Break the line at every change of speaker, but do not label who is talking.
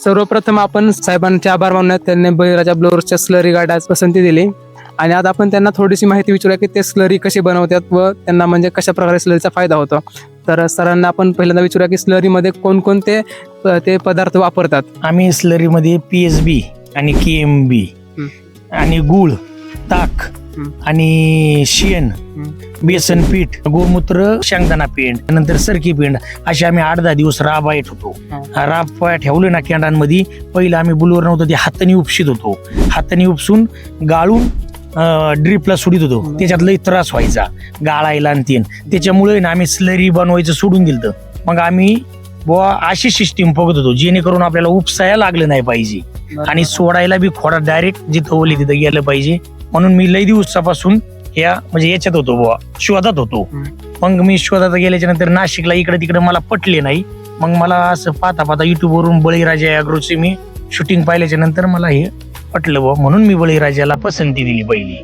सर्वप्रथम आपण साहेबांचे आभार मानूयात, त्यांनी बळीराजा ब्लोअर्सच्या स्लरी गाड्यास पसंती दिली. आणि आज आपण त्यांना थोडीशी माहिती विचारूया की ते स्लरी कशी बनवतात व त्यांना म्हणजे कशा प्रकारे स्लरीचा फायदा होतो. तर सरांना आपण पहिल्यांदा विचारूया की स्लरीमध्ये कोणकोणते ते पदार्थ वापरतात.
आम्ही स्लरीमध्ये PSB आणि KMB आणि गूळ, ताक आणि शेण, बेसन पीठ, गोमूत्र, शेंगदाणा पेंड, नंतर सरकी पेंड असे आम्ही 8-10 दिवस राबायत होतो. राब ठेवले ना केंडांमध्ये, पहिलं आम्ही बुलवर नव्हतं ते हाताने उपशीत होतो. हाताने उपसून गाळून ड्रिपला सोडित होतो. त्याच्यात लई त्रास व्हायचा गाळायला आणि तीन, त्याच्यामुळे ना आम्ही स्लरी बनवायचं सोडून दिलं. मग आम्ही बुवा अशी सिस्टीम बघत होतो जेणेकरून आपल्याला उपसायला लागलं नाही पाहिजे आणि सोडायला बी खोडा डायरेक्ट जिथं ओली तिथं गेलं पाहिजे. म्हणून मी लई दिवसापासून म्हणजे याच्यात होतो बुवा, शोधात होतो. मग मी शोधात गेल्याच्या नंतर नाशिकला इकडे तिकडे मला पटले नाही. मग मला असं पाहता युट्यूबवरून बळीराजा ॲग्रोचे मी शूटिंग पाहिल्याच्या नंतर मला हे पटलं बुवा, म्हणून मी बळीराजाला पसंती दिली पहिली.